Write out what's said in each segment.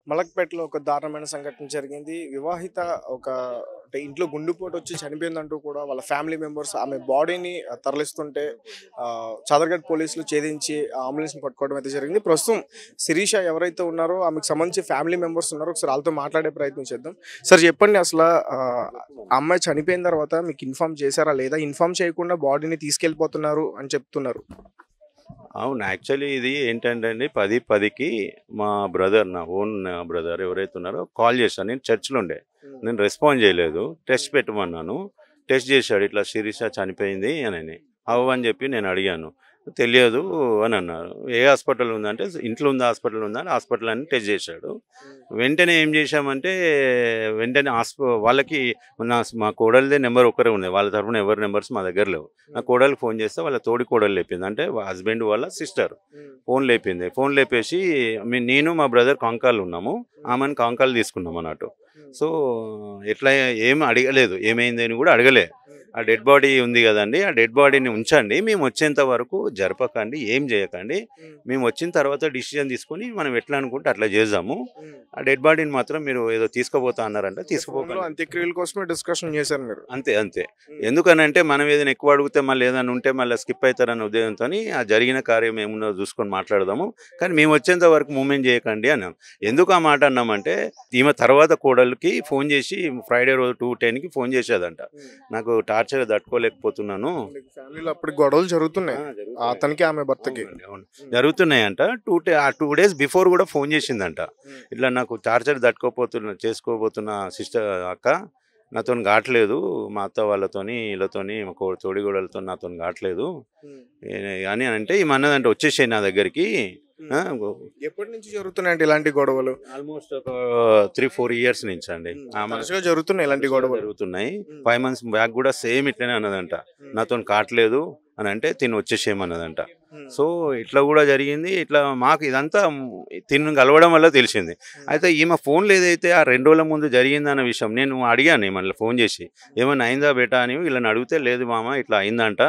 మలక్పేటలో ఒక దారుణమైన సంఘటన జరిగింది. వివాహిత ఒక అంటే ఇంట్లో గుండెపోటు వచ్చి చనిపోయిందంటూ కూడా వాళ్ళ ఫ్యామిలీ మెంబర్స్ ఆమె బాడీని తరలిస్తుంటే చాదర్ఘట్ పోలీసులు ఛేదించి ఆ అంబులెన్స్‌ని పట్టుకోవడం అయితే జరిగింది. ప్రస్తుతం శిరీష ఎవరైతే ఉన్నారో ఆమెకు సంబంధించి ఫ్యామిలీ మెంబర్స్ ఉన్నారో ఒకసారి వాళ్ళతో మాట్లాడే ప్రయత్నం చేద్దాం. సార్ చెప్పండి అసల ఆ అమ్మాయి చనిపోయిన తర్వాత మీకు ఇన్ఫార్మ్ చేశారా? లేదా ఇన్ఫార్మ్ చేయకుండా బాడీని తీసుకెళ్ళిపోతున్నారు అని చెప్తున్నారు. అవును. యాక్చువల్లీ ఇది ఏంటంటే అండి 10:10కి మా బ్రదర్, నా ఓన్ బ్రదర్ ఎవరైతే ఉన్నారో కాల్ చేశాను. నేను చర్చ్‌లో ఉండే. నేను రెస్పాండ్ చేయలేదు. టెస్ట్ పెట్టమన్నాను. టెస్ట్ చేశాడు. ఇట్లా శిరీష చనిపోయింది అని. అవ్వని చెప్పి నేను అడిగాను. తెలియదు అని అన్నారు. ఏ హాస్పిటల్ ఉందంటే ఇంట్లో ఉంది, హాస్పిటల్ ఉందా అని హాస్పిటల్ అని టెస్ట్ చేశాడు. వెంటనే ఏం చేశామంటే వెంటనే వాళ్ళకి మా కోడలిదే నెంబర్ ఒక్కరే ఉంది. వాళ్ళ తరఫున ఎవరి నెంబర్స్ మా దగ్గర లేవు. నా కోడలికి ఫోన్ చేస్తే వాళ్ళ తోడి కోడలు లేపింది. అంటే హస్బెండ్ వాళ్ళ సిస్టర్ ఫోన్ లేపింది. ఫోన్ లేపేసి నేను మా బ్రదర్ కాంకాలు ఉన్నాము. ఆమెను కాంకాలు తీసుకున్నాం అన్నట్టు. సో ఎట్లా ఏం అడగలేదు, ఏమైంది అని కూడా అడగలే. ఆ డెడ్ బాడీ ఉంది కదండి, ఆ డెడ్ బాడీని ఉంచండి, మేము వచ్చేంత వరకు జరపకండి, ఏం చేయకండి, మేము వచ్చిన తర్వాత డిసిజన్ తీసుకొని మనం ఎట్లా అనుకుంటే అట్లా చేద్దాము. ఆ డెడ్ బాడీని మాత్రం మీరు ఏదో తీసుకుపోతా అన్నారంటే తీసుకుపోకండి. అంత్యక్రియల కోసమే డిస్కషన్ చేశారు మీరు. అంతే అంతే. ఎందుకనంటే మనం ఏదైనా ఎక్కువ అడిగితే మళ్ళీ ఏదైనా ఉంటే మళ్ళీ స్కిప్ అవుతారన్న ఉద్దేశంతో ఆ జరిగిన కార్యం ఏమున్నదో చూసుకొని మాట్లాడదాము, కానీ మేము వచ్చేంత వరకు మూమెంట్ చేయకండి అన్నాం. ఎందుకు ఆ మాట అన్నామంటే ఈమె తర్వాత కోడలికి ఫోన్ చేసి ఫ్రైడే రోజు 2:10కి ఫోన్ చేసేదంట. నాకు టార్చర్ తట్టుకోలేకపోతున్నాను, ఫ్యామిలీలో అప్పుడు గొడవలు జరుగుతున్నాయి అతనికి ఆమె భర్తకి. అవును జరుగుతున్నాయంట. 2 days బిఫోర్ కూడా ఫోన్ చేసిందంట. ఇట్లా నాకు టార్చర్ చేసుకోబోతున్న సిస్టర్ అక్క నాతో కావట్లేదు, మా అత్త వాళ్ళతోని వీళ్ళతోని మా తోడిగోడలతో నాతో కావట్లేదు అని అంటే ఈ అన్నదంటే వచ్చేసాయి నా దగ్గరికి. ఎప్పటి నుంచి జరుగుతున్నాయండి ఇలాంటి గొడవలు? ఆల్మోస్ట్ ఒక 3-4 years నుంచి అండి జరుగుతున్నాయి ఇలాంటి గొడవలు జరుగుతున్నాయి. 5 months బ్యాక్ కూడా సేమ్ ఇట్లనే అన్నదంట, నాతో కావట్లేదు అని అంటే తిని వచ్చేసేయమన్నదంట. సో ఇట్లా కూడా జరిగింది. ఇట్లా మాకు ఇదంతా తిని కలవడం వల్ల తెలిసింది. అయితే ఈమె ఫోన్లో ఏదైతే ఆ 2 రోజుల ముందు జరిగిందన్న విషయం నేను అడిగాను మళ్ళీ ఫోన్ చేసి, ఏమన్నా అయిందా బేటా అని. వీళ్ళని అడిగితే లేదు మామ ఇట్లా అయిందంట,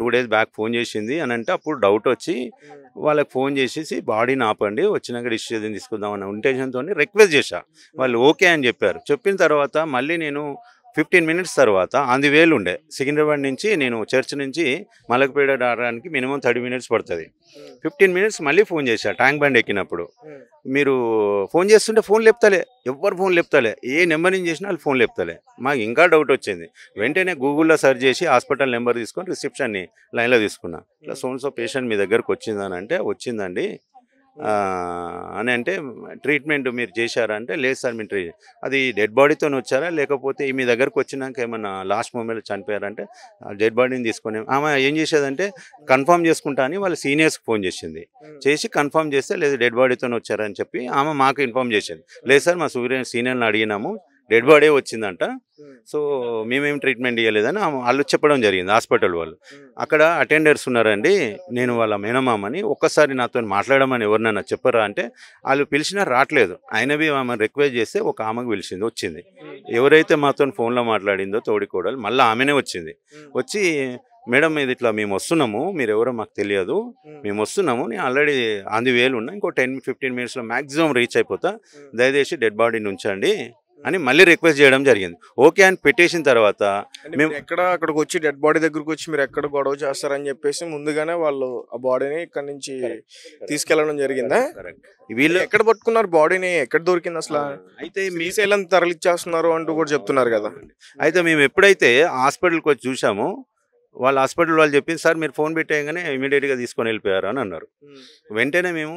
2 days బ్యాక్ ఫోన్ చేసింది అని అంటే అప్పుడు డౌట్ వచ్చి వాళ్ళకి ఫోన్ చేసేసి బాడీని ఆపండి, వచ్చినాక డిసిజన్ తీసుకుందాం అన్న ఇంటెన్షన్తో రిక్వెస్ట్ చేశా. వాళ్ళు ఓకే అని చెప్పారు. చెప్పిన తర్వాత మళ్ళీ నేను 15 minutes తర్వాత ఆన్ ది వేలు ఉండే సికింద్రాబాద్ నుంచి, నేను చర్చ్ నుంచి మలక్పేట రావడానికి మినిమం 30 minutes పడుతుంది. 15 minutes మళ్ళీ ఫోన్ చేశా ట్యాంక్ బండ్ ఎక్కినప్పుడు. మీరు ఫోన్ చేస్తుంటే ఫోన్ లేపుతలే, ఎవ్వరు ఫోన్ లేపుతలే, ఏ నెంబర్ నుంచి చేసినా వాళ్ళు ఫోన్ లేపుతలే. మాకు ఇంకా డౌట్ వచ్చింది. వెంటనే గూగుల్లో సెర్చ్ చేసి హాస్పిటల్ నెంబర్ తీసుకొని రిసెప్షన్ని లైన్లో తీసుకున్నా. ఇట్లా సో పేషెంట్ మీ దగ్గరకు వచ్చిందని అంటే వచ్చిందండి అని అంటే ట్రీట్మెంట్ మీరు చేశారా అంటే లేదు సార్ మీరు అది డెడ్ బాడీతో వచ్చారా లేకపోతే మీ దగ్గరకు వచ్చినాక ఏమన్నా లాస్ట్ మూమెంట్లో చనిపోయారంటే డెడ్ బాడీని తీసుకొని ఆమె ఏం చేసేదంటే కన్ఫర్మ్ చేసుకుంటా అని వాళ్ళ సీనియర్స్కి ఫోన్ చేసి కన్ఫర్మ్ చేస్తే లేదు డెడ్ బాడీతో వచ్చారని చెప్పి ఆమె మాకు ఇన్ఫార్మ్ చేసేది. లేదు సార్ మా సీనియర్ని అడిగినాము, డెడ్ బాడీ వచ్చిందంట, సో మేమేం ట్రీట్మెంట్ ఇవ్వలేదని వాళ్ళు చెప్పడం జరిగింది హాస్పిటల్ వాళ్ళు. అక్కడ అటెండర్స్ ఉన్నారండి, నేను వాళ్ళ మేనమామని, ఒక్కసారి నాతో మాట్లాడమని ఎవరినైనా చెప్పరా అంటే వాళ్ళు పిలిచినా రావట్లేదు. అయినవి ఆమె రిక్వెస్ట్ చేస్తే ఒక ఆమెకు పిలిచింది, వచ్చింది. ఎవరైతే మాతో ఫోన్లో మాట్లాడిందో తోడికోడలు మళ్ళీ ఆమెనే వచ్చింది. వచ్చి మేడం ఇది ఇట్లా మేము వస్తున్నాము, మీరు ఎవరో మాకు తెలియదు, మేము వస్తున్నాము, నేను ఆల్రెడీ ఆన్ ది వేలు ఉన్నా, ఇంకో 10-15 minutesలో మ్యాక్సిమం రీచ్ అయిపోతా, దయచేసి డెడ్ బాడీని ఉంచండి అని మళ్ళీ రిక్వెస్ట్ చేయడం జరిగింది. ఓకే అని పెట్టేసిన తర్వాత మేము అక్కడికి వచ్చి డెడ్ బాడీ దగ్గరకు వచ్చి మీరు ఎక్కడ గొడవ చేస్తారని చెప్పేసి ముందుగానే వాళ్ళు ఆ బాడీని ఇక్కడ నుంచి తీసుకెళ్లడం జరిగిందా? వీళ్ళు ఎక్కడ పట్టుకున్నారు బాడీని, ఎక్కడ దొరికింది అసలు? అయితే మీ శైలం తరలిచ్చేస్తున్నారు అంటూ కూడా చెప్తున్నారు కదా. అయితే మేము ఎప్పుడైతే హాస్పిటల్కి వచ్చి చూసామో వాళ్ళ హాస్పిటల్ వాళ్ళు చెప్పింది సార్ మీరు ఫోన్ పెట్టేయగానే ఇమీడియట్గా తీసుకొని వెళ్ళిపోయారు అని అన్నారు. వెంటనే మేము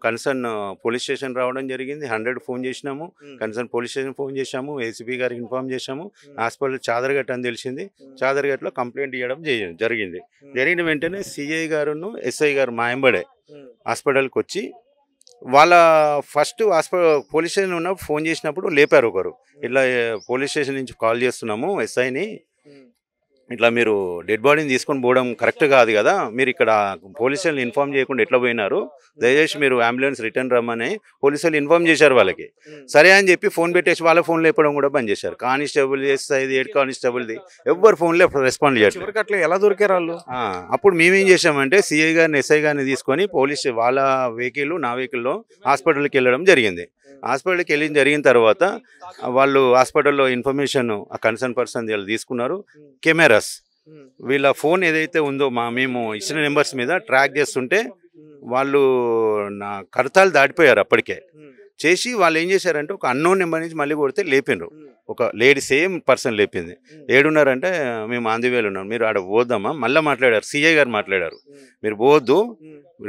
కన్సర్న్ పోలీస్ స్టేషన్ రావడం జరిగింది. 100 ఫోన్ చేసినాము, కన్సర్న్ పోలీస్ స్టేషన్ ఫోన్ చేసాము, ఏసీపీ గారికి ఇన్ఫార్మ్ చేసాము. హాస్పిటల్ చాదర్ఘట్ అని తెలిసింది, చాదర్ఘట్లో కంప్లైంట్ ఇవ్వడం జరిగింది. జరిగిన వెంటనే సిఐ గారును ఎస్ఐ గారు మా ఎంబడే హాస్పిటల్కి వచ్చి వాళ్ళ ఫస్ట్ పోలీస్ స్టేషన్ ఉన్నప్పుడు ఫోన్ చేసినప్పుడు లేపారు ఒకరు, ఇట్లా పోలీస్ స్టేషన్ నుంచి కాల్ చేస్తున్నాము ఎస్ఐని, ఇట్లా మీరు డెడ్ బాడీని తీసుకొని పోవడం కరెక్ట్ కాదు కదా, మీరు ఇక్కడ పోలీసులను ఇన్ఫార్మ్ చేయకుండా ఎట్లా పోయినారు, దయచేసి మీరు అంబులెన్స్ రిటర్న్ రమ్మని పోలీసులు ఇన్ఫార్మ్ చేశారు వాళ్ళకి. సరే అని చెప్పి ఫోన్ పెట్టేసి వాళ్ళ ఫోన్ లేపడం కూడా బంద్ చేశారు. కానిస్టేబుల్ చేస్తుంది, హెడ్ కానిస్టేబుల్ది ఎవరు ఫోన్లో రెస్పాండ్ చేయట్లేదు. అట్లా ఎలా దొరికారు వాళ్ళు? అప్పుడు మేమేం చేసామంటే సిఐ గారిని ఎస్ఐ గారిని తీసుకొని వాళ్ళ వెహికల్ నా వెహికల్లో హాస్పిటల్కి వెళ్ళడం జరిగింది. హాస్పిటల్కి వెళ్ళి జరిగిన తర్వాత వాళ్ళు హాస్పిటల్లో ఇన్ఫర్మేషన్ ఆ కన్సర్న్ పర్సన్ వీళ్ళు తీసుకున్నారు. కెమెరాస్ వీళ్ళ ఫోన్ ఏదైతే ఉందో మేము ఇచ్చిన నెంబర్స్ మీద ట్రాక్ చేస్తుంటే వాళ్ళు నా కడతాలు దాటిపోయారు. అప్పటికే చేసి వాళ్ళు ఏం చేశారంటే ఒక అన్నోన్ నెంబర్ నుంచి మళ్ళీ కొడితే లేపిండ్రు. ఒక లేడీ సేమ్ పర్సన్ లేపింది. ఏడున్నారంటే మేము ఆంధ్రవేలు ఉన్నాం, మీరు ఆడ పోద్దామా మళ్ళీ మాట్లాడారు. సిఐ గారు మాట్లాడారు, మీరు పోవద్దు,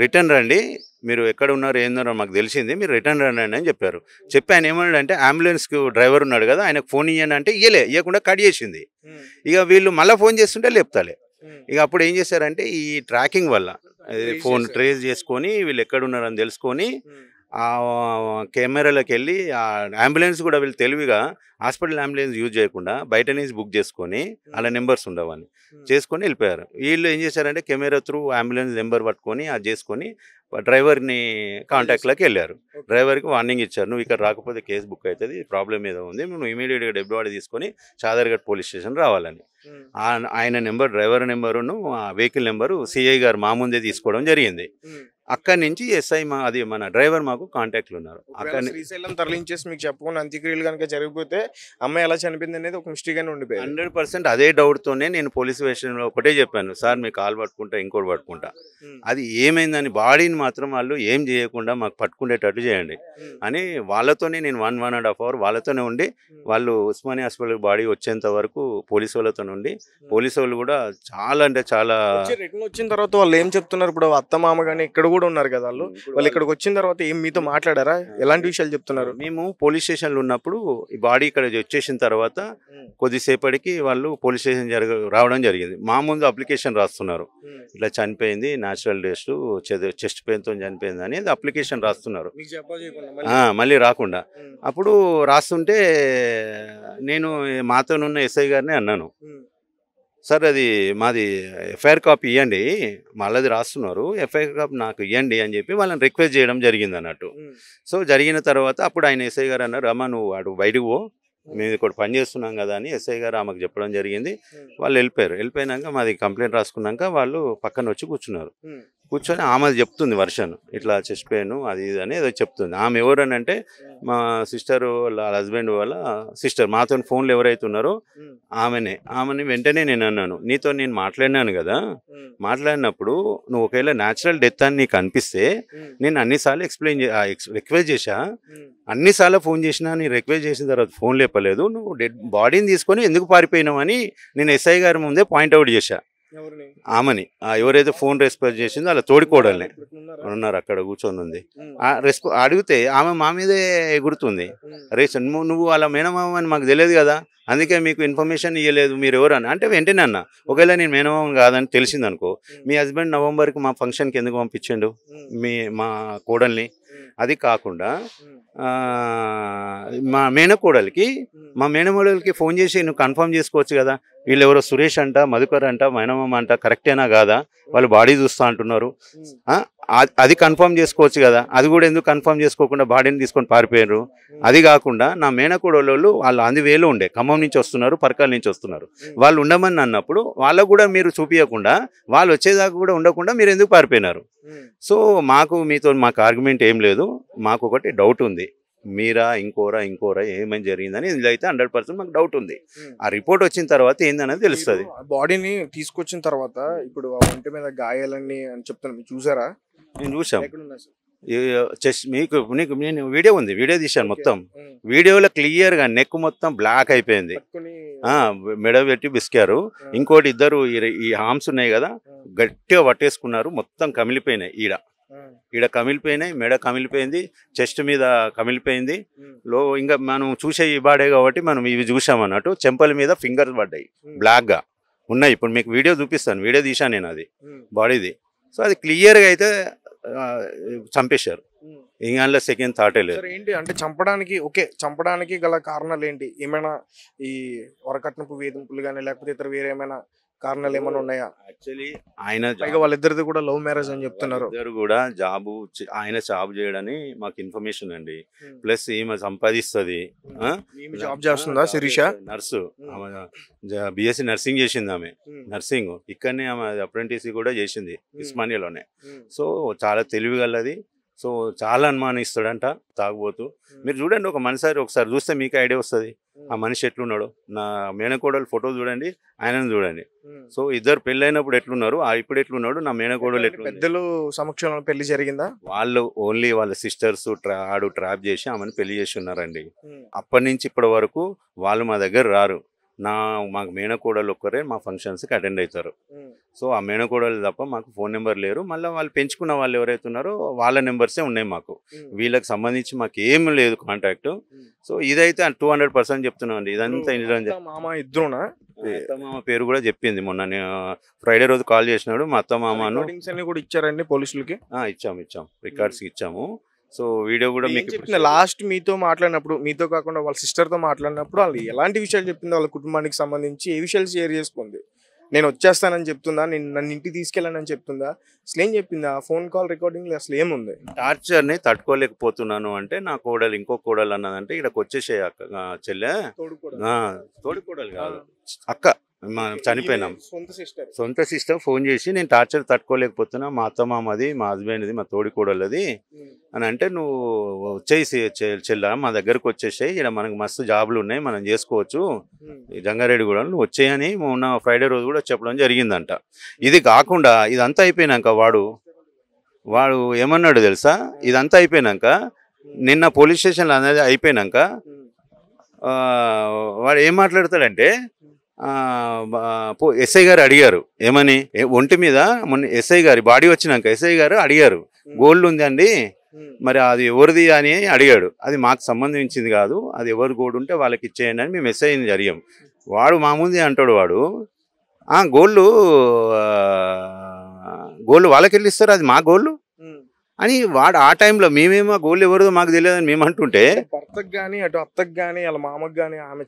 రిటర్న్ రండి, మీరు ఎక్కడ ఉన్నారు ఏందో మాకు తెలిసింది, మీరు రిటర్న్ రండి అని చెప్పారు. చెప్పి ఆయన ఏమన్నాడంటే అంబులెన్స్కి డ్రైవర్ ఉన్నాడు కదా ఆయనకు ఫోన్ ఇవ్వండి అంటే ఇవ్వకుండా కట్ చేసింది. ఇక వీళ్ళు మళ్ళీ ఫోన్ చేస్తుంటే లేపుతాలే. ఇక అప్పుడు ఏం చేశారంటే ఈ ట్రాకింగ్ వల్ల ఫోన్ ట్రేస్ చేసుకొని వీళ్ళు ఎక్కడున్నారని తెలుసుకొని ఆ కెమెరాలోకి వెళ్ళి ఆ అంబులెన్స్ కూడా వీళ్ళు తెలివిగా హాస్పిటల్ అంబులెన్స్ యూజ్ చేయకుండా బయట నుంచి బుక్ చేసుకొని అలా నెంబర్స్ ఉండవని చేసుకొని వెళ్ళిపోయారు. వీళ్ళు ఏం చేశారంటే కెమెరా త్రూ అంబులెన్స్ నెంబర్ పట్టుకొని అది చేసుకొని డ్రైవర్ని కాంటాక్ట్లోకి వెళ్ళారు. డ్రైవర్కి వార్నింగ్ ఇచ్చారు, నువ్వు ఇక్కడ రాకపోతే కేసు బుక్ అవుతుంది, ప్రాబ్లం ఏదో ఉంది, నువ్వు ఇమీడియట్గా డెబ్యూటీ తీసుకొని చాదర్ఘట్ పోలీస్ స్టేషన్ రావాలని. ఆయన నెంబర్ డ్రైవర్ నెంబరును ఆ వెహికల్ నెంబరు సిఐ గారు మా ముందే తీసుకోవడం జరిగింది. అక్కడి నుంచి ఎస్ఐ అది మన డ్రైవర్ మాకు కాంటాక్ట్లు ఉన్నారు. అక్కడ శ్రీశైలం తరలించేసి మీకు చెప్పకుండా అంత్యక్రియలు కనుక జరిగిపోతే అమ్మాయి ఎలా చనిపోయింది అనేది ఒక మిస్టేక్గానే ఉండిపోయింది. 100% అదే డౌట్తోనే నేను పోలీస్ స్టేషన్లో ఒకటే చెప్పాను, సార్ మీ కాల్ పట్టుకుంటా ఇంకోటి పట్టుకుంటా, అది ఏమైందని బాడీని మాత్రం వాళ్ళు ఏం చేయకుండా మాకు పట్టుకునేటట్టు చేయండి అని వాళ్ళతోనే నేను 1.5 అవర్ వాళ్ళతోనే ఉండి వాళ్ళు ఉస్మానియా హాస్పిటల్ బాడీ వచ్చేంత వరకు పోలీసు వాళ్ళతో ఉండి పోలీసు వాళ్ళు కూడా చాలా అంటే చాలా రిటర్న్ వచ్చిన తర్వాత వాళ్ళు ఏం చెప్తున్నారు? ఇప్పుడు అత్త మామ కానీ ఇక్కడ కూడా ఉన్నారు కదా, వాళ్ళు ఇక్కడికి వచ్చిన తర్వాత ఏం మీతో మాట్లాడారా? ఎలాంటి విషయాలు చెప్తున్నారు? మేము పోలీస్ స్టేషన్లో ఉన్నప్పుడు ఈ బాడీ ఇక్కడ వచ్చేసిన తర్వాత కొద్దిసేపటికి వాళ్ళు పోలీస్ స్టేషన్ రావడం జరిగింది. మా ముందు అప్లికేషన్ రాస్తున్నారు, ఇట్లా చనిపోయింది, న్యాచురల్ డెత్, చెస్ట్ పెయిన్తో చనిపోయింది అనేది అప్లికేషన్ రాస్తున్నారు మళ్ళీ రాకుండా. అప్పుడు రాస్తుంటే నేను మాతోనున్న ఎస్ఐ గారిని అన్నాను, సార్ అది మాది ఎఫ్ఐఆర్ కాపీ ఇవ్వండి, మళ్ళీ రాస్తున్నారు, ఎఫ్ఐఆర్ కాపీ నాకు ఇవ్వండి అని చెప్పి వాళ్ళని రిక్వెస్ట్ చేయడం జరిగింది అన్నట్టు. సో జరిగిన తర్వాత అప్పుడు ఆయన ఎస్ఐ గారు అన్నారు, అమ్మ నువ్వు అటు బయటకు పో, మేము ఇక్కడ పని చేస్తున్నాం కదా అని ఎస్ఐ గారు ఆమెకు చెప్పడం జరిగింది. వాళ్ళు వెళ్ళిపోయారు. వెళ్ళిపోయినాక మాది కంప్లైంట్ రాసుకున్నాక వాళ్ళు పక్కన వచ్చి కూర్చున్నారు. కూర్చొని ఆమె చెప్తుంది వర్షన్, ఇట్లా చెస్ట్ పెయిన్ అది ఇది అని ఏదో చెప్తుంది. ఆమె ఎవరని అంటే మా సిస్టర్ వాళ్ళ హస్బెండ్ వాళ్ళ సిస్టర్, మాతో ఫోన్లు ఎవరైతే ఉన్నారో ఆమెని వెంటనే నేను అన్నాను, నీతో నేను మాట్లాడినాను కదా, మాట్లాడినప్పుడు నువ్వు ఒకవేళ న్యాచురల్ డెత్ అని నీకు అనిపిస్తే నేను అన్నిసార్లు రిక్వెస్ట్ చేశా, అన్నిసార్లు ఫోన్ చేసినా నీ రిక్వెస్ట్ చేసిన తర్వాత ఫోన్ లేపలేదు, నువ్వు డెడ్ బాడీని తీసుకొని ఎందుకు పారిపోయినావు అని నేను ఎస్ఐ గారి ముందే పాయింట్అవుట్ చేశా. ఆమెని ఎవరైతే ఫోన్ రెస్పాన్స్ చేసిందో అలా తోడుకోవడాలనే ఉన్నారు, అక్కడ కూర్చొని ఉంది. అడిగితే ఆమె మా మీదే ఎగురుతుంది, రేషన్ నువ్వు అలా మేనమామ అని మాకు తెలియదు కదా, అందుకే మీకు ఇన్ఫర్మేషన్ ఇవ్వలేదు, మీరు ఎవరన్నా అంటే వెంటనే అన్న, ఒకవేళ నేను మేనమామ కాదని తెలిసిందనుకో, మీ హస్బెండ్ నవంబర్కి మా ఫంక్షన్కి ఎందుకు పంపించండు మా కోడల్ని? అది కాకుండా మా మేనమోడలికి ఫోన్ చేసి నువ్వు కన్ఫర్మ్ చేసుకోవచ్చు కదా, వీళ్ళు ఎవరో సురేష్ అంట, మధుకర్ అంట, మైనమ్మ అంట, కరెక్టేనా కాదా, వాళ్ళు బాడీ చూస్తూ అంటున్నారు, అది కన్ఫర్మ్ చేసుకోవచ్చు కదా, అది కూడా ఎందుకు కన్ఫర్మ్ చేసుకోకుండా బాడీని తీసుకొని పారిపోయారు? అది కాకుండా నా మేనకోడళ్ళు వాళ్ళు అందువేలో ఉండే, ఖమ్మం నుంచి వస్తున్నారు, పరకాల నుంచి వస్తున్నారు, వాళ్ళు ఉండమని అన్నప్పుడు వాళ్ళకు కూడా మీరు చూపించకుండా వాళ్ళు వచ్చేదాకా కూడా ఉండకుండా మీరు ఎందుకు పారిపోయినారు? సో మాకు ఆర్గ్యుమెంట్ ఏం లేదు, మాకు ఒకటి డౌట్ ఉంది, మీరా ఇంకోరా ఏమేమి జరిగిందని ఇందులో అయితే 100% మాకు డౌట్ ఉంది. ఆ రిపోర్ట్ వచ్చిన తర్వాత ఏందనేది తెలుస్తుంది. బాడీని తీసుకొచ్చిన తర్వాత ఇప్పుడు ఆ ఒంటి మీద గాయాలన్నీ అని చెప్తున్నాను, చూసారా? నేను చూసాం, నేను వీడియో తీశాను, మొత్తం వీడియోలో క్లియర్గా నెక్ మొత్తం బ్లాక్ అయిపోయింది, మెడ పెట్టి బిస్కారు. ఇంకోటి ఇద్దరు ఈ హార్మ్స్ ఉన్నాయి కదా గట్టిగా పట్టేసుకున్నారు, మొత్తం కమిలిపోయినాయి, ఈడ కమిలిపోయినాయి, మెడ కమిలిపోయింది, చెస్ట్ మీద కమిలిపోయింది, ఇంకా మనం చూసే ఈ బాడే కాబట్టి మనం ఇవి చూసామన్నట్టు. చెంపల మీద ఫింగర్స్ పడ్డాయి, బ్లాక్గా ఉన్నాయి. ఇప్పుడు మీకు వీడియో చూపిస్తాను, వీడియో తీశాను నేను అది బాడీది. సో అది క్లియర్గా అయితే చంపేశారు, ఇంకా సెకండ్ థాటే లేదు. ఏంటి అంటే చంపడానికి గల కారణాలు ఏంటి? ఏమైనా ఈ వరకట్నపు వేధింపులు కానీ లేకపోతే ఇతర వేరే ఏమైనా కారణాలు ఏమైనా ఉన్నాయా? యాక్చువల్లీ వాళ్ళిద్దరిది కూడా లవ్ మ్యారేజ్ అని చెప్తున్నారు. ఇద్దరు కూడా ఆయన జాబ్ చేయడని మాకు ఇన్ఫర్మేషన్ అండి. ప్లస్ ఈమె సంపాదిస్తుంది, జాబ్ చేస్తుందా శిరీష? నర్సు, బిఎస్సి నర్సింగ్ చేసింది ఆమె, నర్సింగ్ ఇక్కడనే ఆమె అప్రెంటిస్ కూడా చేసింది ఉస్మానియాలోనే. సో చాలా తెలివిగలది, సో చాలా అనుమానిస్తాడంట తాగుబోతు. మీరు చూడండి ఒక మనిషి ఒకసారి చూస్తే మీకు ఐడియా వస్తుంది ఆ మనిషి ఎట్లున్నాడు. నా మేనకోడలు ఫోటో చూడండి, ఆయనను చూడండి. సో ఇద్దరు పెళ్ళైనప్పుడు ఎట్లున్నారు, ఇప్పుడు ఎట్లున్నాడు, నా మేనకోడలు ఎట్లున్నారు. పెద్దలు సమక్షంలో పెళ్లి జరిగిందా? వాళ్ళు ఓన్లీ వాళ్ళ సిస్టర్స్ ఆడు ట్రాప్ చేసి ఆమెను పెళ్లి చేసి ఉన్నారండి. అప్పటి నుంచి ఇప్పటి వరకు వాళ్ళు మా దగ్గర రారు. మాకు మేనకోడలు ఒక్కరే మా ఫంక్షన్స్కి అటెండ్ అవుతారు. సో ఆ మేనకోడలు తప్ప మాకు ఫోన్ నెంబర్ లేరు. మళ్ళీ వాళ్ళు పెంచుకున్న వాళ్ళు ఎవరైతే ఉన్నారో వాళ్ళ నెంబర్సే ఉన్నాయి మాకు. వీళ్ళకి సంబంధించి మాకు ఏం లేదు కాంటాక్ట్. సో ఇదైతే 200% చెప్తున్నాం అండి. ఇదంతా మామ ఇద్దరునా? అత్తమామ పేరు కూడా చెప్పింది. మొన్న ఫ్రైడే రోజు కాల్ చేసినాడు. మా అత్తమామను కూడా ఇచ్చారండి పోలీసులకి? ఇచ్చాం రికార్డ్స్ ఇచ్చాము. సో వీడియో కూడా మీకు లాస్ట్ మీతో మాట్లాడినప్పుడు, మీతో కాకుండా వాళ్ళ సిస్టర్తో మాట్లాడినప్పుడు వాళ్ళు ఎలాంటి విషయాలు చెప్పింది? వాళ్ళ కుటుంబానికి సంబంధించి ఏ విషయాలు షేర్ చేసుకుంది? నేను వచ్చేస్తానని చెప్తుందా, నన్ను ఇంటికి తీసుకెళ్ళానని చెప్తుందా, అసలు ఏం చెప్పింది? ఆ ఫోన్ కాల్ రికార్డింగ్ అసలు ఏముంది? టార్చర్ని తట్టుకోలేకపోతున్నాను అంటే నా కోడలు ఇంకో కోడలు అన్నదంటే ఇక్కడికి వచ్చేసే చెల్లె, తోడుకోడలు కాదు అక్క, చనిపోయినాం సొంత సిస్టర్ ఫోన్ చేసి నేను టార్చర్ తట్టుకోలేకపోతున్నా, మా అత్తమామది, మా హస్బెండ్ది, మా తోడికోడలది అని అంటే, నువ్వు వచ్చేసి చెల్ల మా దగ్గరకు వచ్చేసాయి, ఇక్కడ మనకు మస్తు జాబులు ఉన్నాయి, మనం చేసుకోవచ్చు ఈ జంగారెడ్డి కూడా, నువ్వు వచ్చేయని మొన్న ఫ్రైడే రోజు కూడా చెప్పడం జరిగిందంట. ఇది కాకుండా ఇదంతా అయిపోయినాక వాడు ఏమన్నాడు తెలుసా? ఇదంతా అయిపోయినాక నిన్న పోలీస్ స్టేషన్లో అనేది అయిపోయినాక వాడు ఏం మాట్లాడతాడంటే, ఎస్ఐ గారు అడిగారు ఏమని, ఒంటి మీద మొన్న ఎస్ఐ గారి బాడీ వచ్చినాక ఎస్ఐ గారు అడిగారు, గోల్డ్ ఉంది అండి మరి అది ఎవరిది అని అడిగాడు. అది మాకు సంబంధించింది కాదు, అది ఎవరు గోల్డ్ ఉంటే వాళ్ళకి ఇచ్చేయండి అని మేము ఎస్ఐని జరిగాం. వాడు మా ముందే అంటాడు, వాడు గోల్డ్ వాళ్ళకి వెళ్ళి ఇస్తారు, అది మా గోల్డ్ అని వాడు ఆ టైంలో మేమేమో గోల్డ్ ఎవరిదో మాకు తెలియదని మేము అంటుంటే, భర్తకు కానీ అటు అత్తకు కానీ వాళ్ళ మామకు కానీ ఆమె